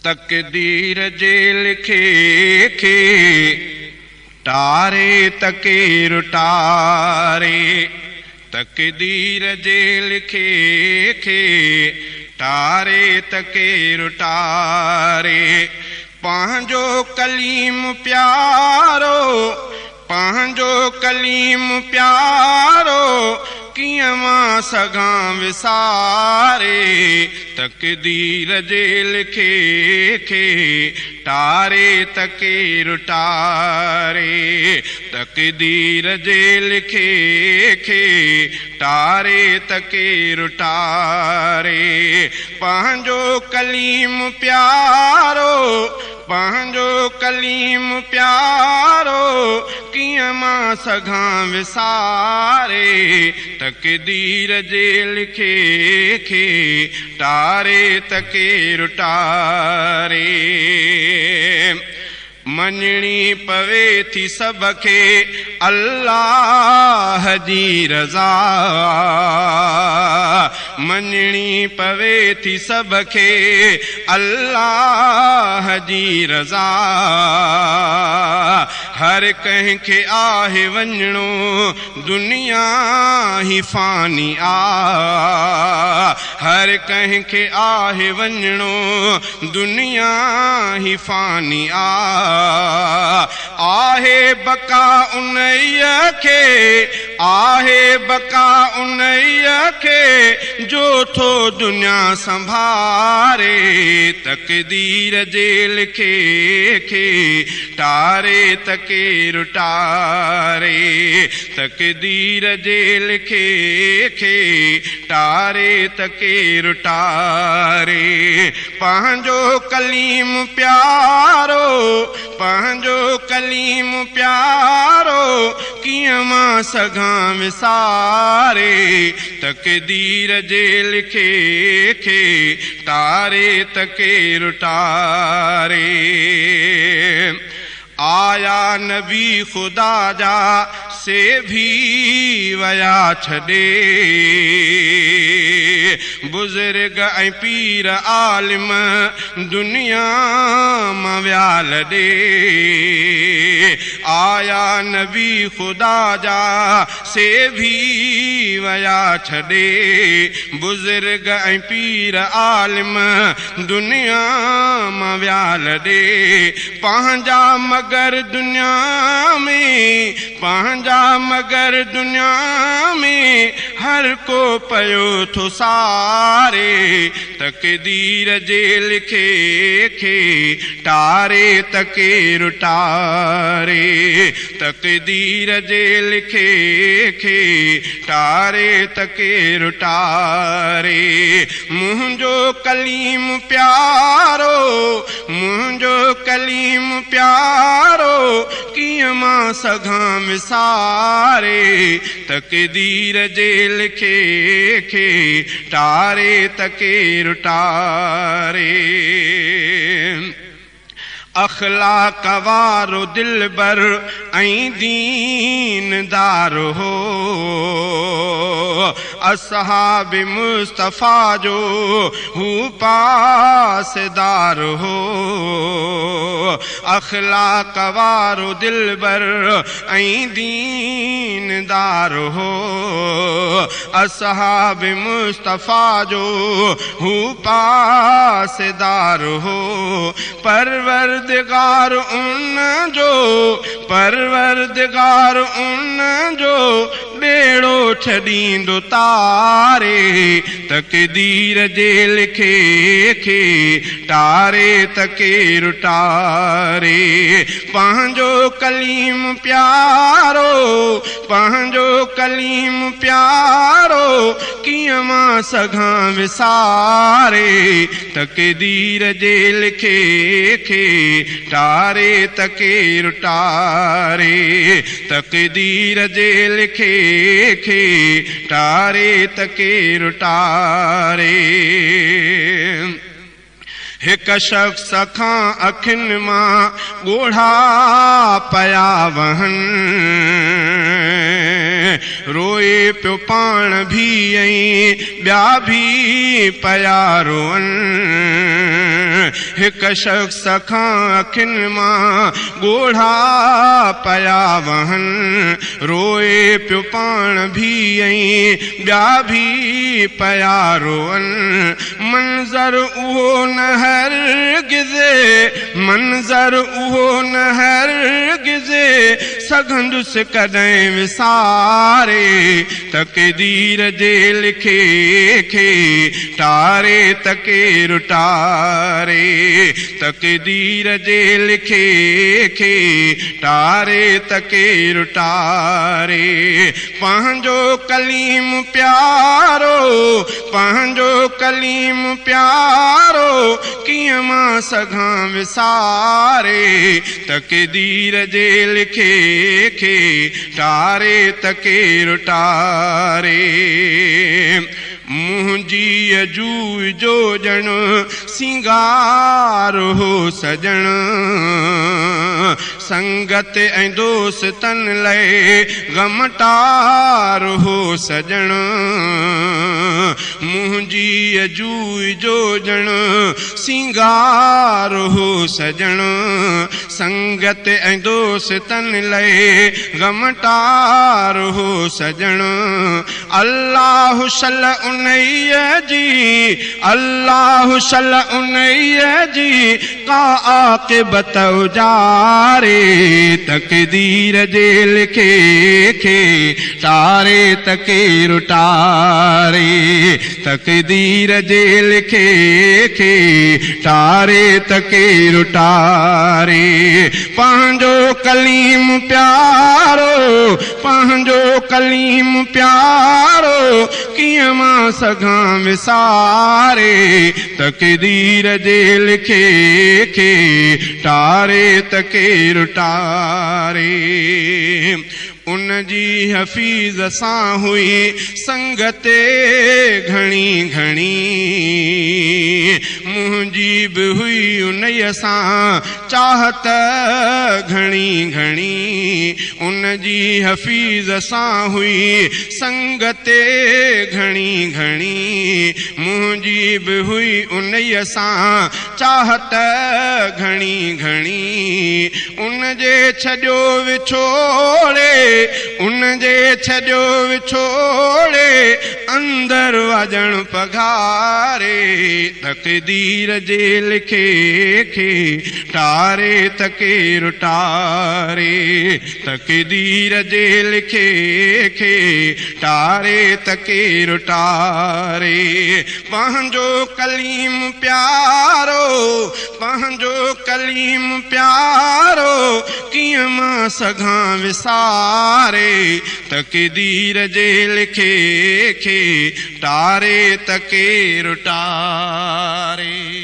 तकदीर जे लिखे खे टारे तकेर टारे। तकदीर जे लिखे खे टारे तकेर टारे। पंहिंजो कलीम प्यारो पंहिंजो कलीम प्यारो कीअं मां सघां विसारे। तकदीर जे लिखे खे टारे तकेर टारे। तकदीर जे लिखे खे टारे तकेर टारे। पंहिंजो कलीम प्यारो पंहिंजो कलीम प्यारो कीअं मां सघां विसारे। तकदीर जे लिखे खे टारे तकेर टारे। मञणी पवे थी सब खे अल्लाह जी रज़ा। मञणी पवे थी सब खे अल्लाह जी रज़ा। हर कंहिंखे आहे वञणो दुनिया ही फ़ानी आ। हर कंहिंखे आहे वञणो दुनिया ही फ़ानी आ। आहे बका उन्हीअ खे आहे बका उन्हीअ खे जो थो दुनिया संभारे। तकदीर जे लिखे खे टारे तकेर टारे। तकदीर जे लिखे खे टारे तकेर टारे। पंहिंजो कलीम प्यारो पंहिंजो कलीम प्यारो कीअं मां सघां विसारे। तकदीर जे लिखे खे टारे तकेर टारे। आया नबी खुदा जा से भी वया छॾे। बुज़ुर्ग ऐं पीर आलिम दुनिया मां विया लॾे। आया नबी खुदा जा से भी वया छॾे। बुज़ुर्ग ऐं पीर आलिम दुनिया मां विया लॾे। पंहिंजा मगर दुनिया में पंहिंजा मगर दुनिया में हर को पयो थो सारे। तकदीर जे लिखे खे टारे तकेर टारे। तकदीर जे लिखे खे टारे तकेर टारे। मुंहिंजो कलीम प्यारो मुंहिंजो कलीम प्यारो कीअं मां सघां विसारे। तकदीर जे लिखे खे टारे तकेर टारे। अखलाक वारो दिलबर ऐं दीनदार हो। असहाब मुस्तफ़ा जो हू पासदार हो। अखलाक वारो दिलबर ऐं दीनदार हो। असहाब मुस्तफ़ा जो हू पासदार हो। परवरदिगार उन जो बेड़ो छॾींदो तारे। तकदीर जे लिखे खे टारे तकेर टारे। पंहिंजो कलीम प्यारो पंहिंजो कलीम प्यारो कीअं मां सघां विसारे। तकदीर जे लिखे खे टारे तकेर टारे। तकदीर जे लिखे खे टारे तकेर टारे। हिक शख्स खां अखियुनि मां ॻोढ़ा पिया वहनि। रोए पियो पाण भी ऐं ॿिया बि पिया रोअनि हिक शख़्स खां अखियुनि मां ॻोढ़ा पिया वहनि रोए पियो पाण भी ऐं ॿिया बि पिया रोअनि मंज़र उहो न हरगिज़े मंज़र उहो न हरगिज़े सघंदुसि कॾहिं विसारे तक़दीर जे लिखे खे टारे त केरु टारे तक़दीर जे लिखे खे टारे त केरु टारे पंहिंजो कलीम प्यारो पंहिंजो कलीम प्यारो कीअं मां सघां विसारे तक़दीर जे लिखे खे टारे त केरु टारे मुंहिंजी अजूं जो ॼण सिंगार हो सजण संगत ऐं दोस्तनि लाइ ग़मटार हो सजण मुंहिंजी अजूं जो ॼण सिंगार हो सजण संगत ऐं दोस्तनि लाइ ग़मटार हो सजण अल्लाह सल अल्लाह सल उनैया जी का आक़िबत उजारे तक़दीर जे लिखे खे टारे त केरु टारे तक़दीर जे लिखे खे टारे त केरु टारे पंहिंजो कलीम प्यारो पंहिंजो कलीम प्यारो कीअं मां सघां विसारे तक़दीर जे लिखे खे टारे त केरु टारे उन जी हफ़ीज़ सां हुई संगते घणी घणी मुंहिंजी बि हुई उन सां चाहत घणी घणी उन जी हफ़ीज़ सां हुई संगते घणी घणी मुंहिंजी बि हुई उन सां चाहत घणी घणी उन जे छॾियो विछोड़े उन जे छॾियो विछोड़े अंदर वॼण पघारे तक़दीर जे लिखे खे टारे त केरु टारे तक़दीर जे लिखे खे टारे त केरु टारे पंहिंजो कलीम प्यारो पंहिंजो कलीम प्यारो कीअं मां सघां विसारे तक़दीर जे लिखे खे टारे त केरु टारे।